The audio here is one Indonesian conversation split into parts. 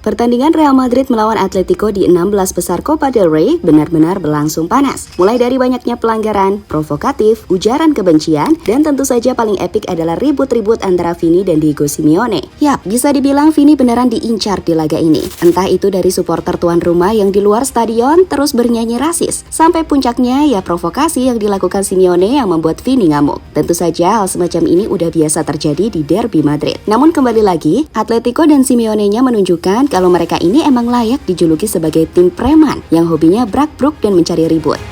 Pertandingan Real Madrid melawan Atletico di 16 besar Copa del Rey benar-benar berlangsung panas. Mulai dari banyaknya pelanggaran, provokatif, ujaran kebencian, dan tentu saja paling epik adalah ribut-ribut antara Vini dan Diego Simeone. Yap, bisa dibilang Vini beneran diincar di laga ini. Entah itu dari supporter tuan rumah yang di luar stadion terus bernyanyi rasis, sampai puncaknya ya provokasi yang dilakukan Simeone yang membuat Vini ngamuk. Tentu saja hal semacam ini udah biasa terjadi di derby Madrid. Namun kembali lagi, Atletico dan Simeone-nya menunjukkan kalau mereka ini emang layak dijuluki sebagai tim preman yang hobinya brak-bruk dan mencari ribut.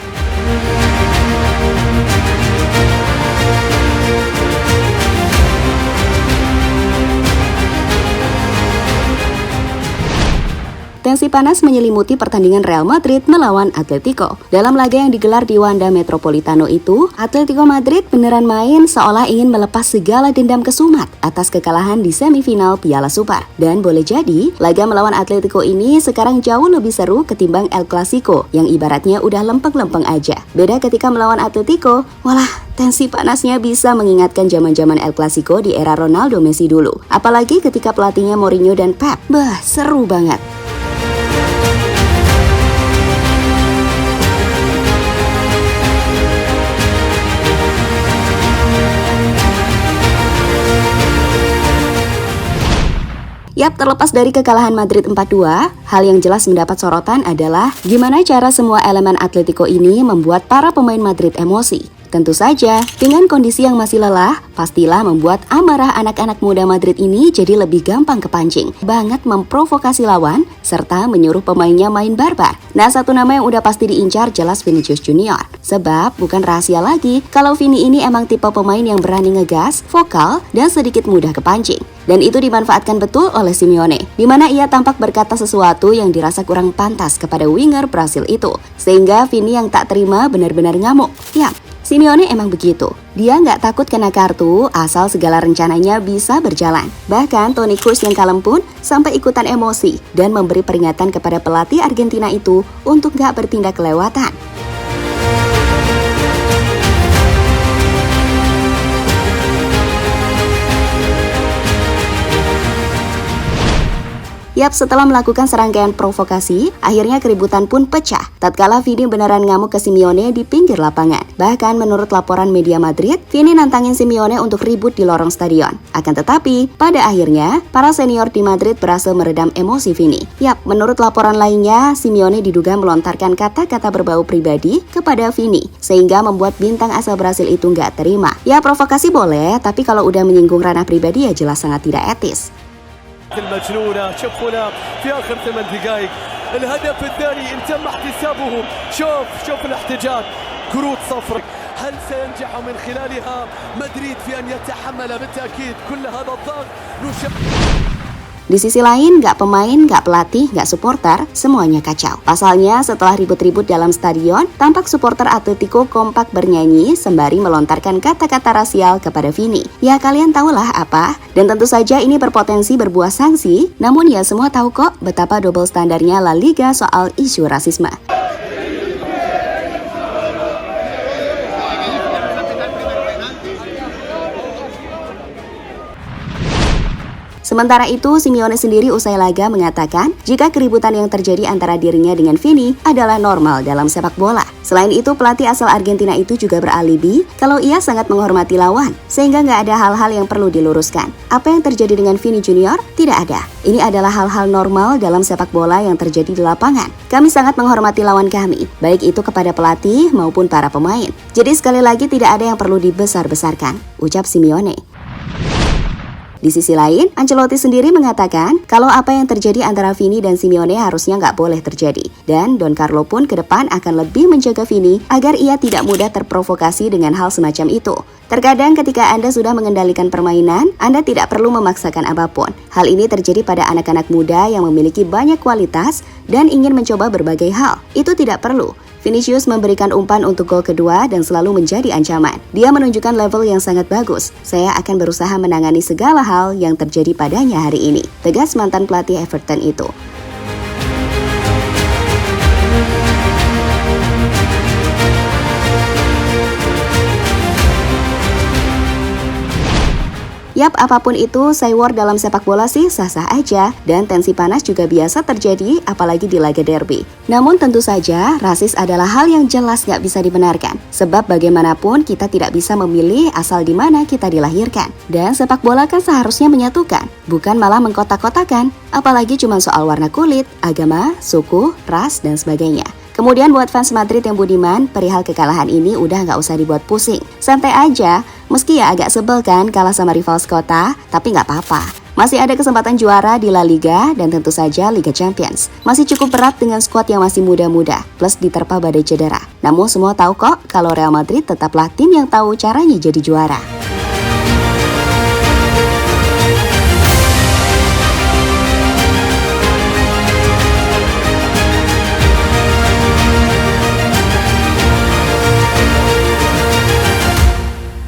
Tensi panas menyelimuti pertandingan Real Madrid melawan Atletico. Dalam laga yang digelar di Wanda Metropolitano itu, Atletico Madrid beneran main seolah ingin melepas segala dendam kesumat atas kekalahan di semifinal Piala Super. Dan boleh jadi, laga melawan Atletico ini sekarang jauh lebih seru ketimbang El Clasico yang ibaratnya udah lempeng-lempeng aja. Beda ketika melawan Atletico, walah, tensi panasnya bisa mengingatkan zaman-zaman El Clasico di era Ronaldo Messi dulu. Apalagi ketika pelatihnya Mourinho dan Pep. Bah, seru banget. Yap, terlepas dari kekalahan Madrid 4-2, hal yang jelas mendapat sorotan adalah gimana cara semua elemen Atletico ini membuat para pemain Madrid emosi. Tentu saja, dengan kondisi yang masih lelah, pastilah membuat amarah anak-anak muda Madrid ini jadi lebih gampang kepancing, banget memprovokasi lawan, serta menyuruh pemainnya main barbar. Nah, satu nama yang udah pasti diincar jelas Vinicius Junior. Sebab, bukan rahasia lagi, kalau Vini ini emang tipe pemain yang berani ngegas, vokal, dan sedikit mudah kepancing. Dan itu dimanfaatkan betul oleh Simeone, di mana ia tampak berkata sesuatu yang dirasa kurang pantas kepada winger Brasil itu. Sehingga Vini yang tak terima benar-benar ngamuk. Ya, Simeone emang begitu. Dia nggak takut kena kartu asal segala rencananya bisa berjalan. Bahkan Toni Kroos yang kalem pun sampai ikutan emosi dan memberi peringatan kepada pelatih Argentina itu untuk nggak bertindak kelewatan. Yap, setelah melakukan serangkaian provokasi, akhirnya keributan pun pecah. Tatkala Vini beneran ngamuk ke Simeone di pinggir lapangan. Bahkan menurut laporan media Madrid, Vini nantangin Simeone untuk ribut di lorong stadion. Akan tetapi, pada akhirnya, para senior di Madrid berhasil meredam emosi Vini. Yap, menurut laporan lainnya, Simeone diduga melontarkan kata-kata berbau pribadi kepada Vini, sehingga membuat bintang asal Brasil itu nggak terima. Ya, provokasi boleh, tapi kalau udah menyinggung ranah pribadi ya jelas sangat tidak etis. المجنونة. شوف هنا في آخر 8 دقائق الهدف الثاني إن تم احتسابه. شوف الاحتجاج، كروت صفر. هل سينجح من خلالها مدريد في أن يتحمل بالتأكيد كل هذا الضغط؟ Di sisi lain, nggak pemain, nggak pelatih, nggak supporter, semuanya kacau. Pasalnya, setelah ribut-ribut dalam stadion, tampak supporter Atletico kompak bernyanyi sembari melontarkan kata-kata rasial kepada Vini. Ya, kalian tahulah apa. Dan tentu saja ini berpotensi berbuah sanksi, namun ya semua tahu kok betapa double standarnya La Liga soal isu rasisme. Sementara itu, Simeone sendiri usai laga mengatakan jika keributan yang terjadi antara dirinya dengan Vini adalah normal dalam sepak bola. Selain itu, pelatih asal Argentina itu juga beralibi kalau ia sangat menghormati lawan, sehingga nggak ada hal-hal yang perlu diluruskan. Apa yang terjadi dengan Vini Junior? Tidak ada. Ini adalah hal-hal normal dalam sepak bola yang terjadi di lapangan. Kami sangat menghormati lawan kami, baik itu kepada pelatih maupun para pemain. Jadi sekali lagi tidak ada yang perlu dibesar-besarkan, ucap Simeone. Di sisi lain, Ancelotti sendiri mengatakan kalau apa yang terjadi antara Vini dan Simeone harusnya nggak boleh terjadi. Dan Don Carlo pun ke depan akan lebih menjaga Vini agar ia tidak mudah terprovokasi dengan hal semacam itu. Terkadang ketika Anda sudah mengendalikan permainan, Anda tidak perlu memaksakan apapun. Hal ini terjadi pada anak-anak muda yang memiliki banyak kualitas dan ingin mencoba berbagai hal. Itu tidak perlu. Vinicius memberikan umpan untuk gol kedua dan selalu menjadi ancaman. Dia menunjukkan level yang sangat bagus. Saya akan berusaha menangani segala hal yang terjadi padanya hari ini, tegas mantan pelatih Everton itu. Yap, apapun itu, say war dalam sepak bola sih sah-sah aja, dan tensi panas juga biasa terjadi, apalagi di laga derby. Namun tentu saja, rasis adalah hal yang jelas nggak bisa dibenarkan, sebab bagaimanapun kita tidak bisa memilih asal di mana kita dilahirkan. Dan sepak bola kan seharusnya menyatukan, bukan malah mengkotak-kotakan, apalagi cuma soal warna kulit, agama, suku, ras, dan sebagainya. Kemudian buat fans Madrid yang budiman, perihal kekalahan ini udah nggak usah dibuat pusing. Santai aja, meski ya agak sebel kan kalah sama rival sekota, tapi nggak apa-apa. Masih ada kesempatan juara di La Liga dan tentu saja Liga Champions. Masih cukup berat dengan skuad yang masih muda-muda, plus diterpa badai cedera. Namun semua tahu kok kalau Real Madrid tetaplah tim yang tahu caranya jadi juara.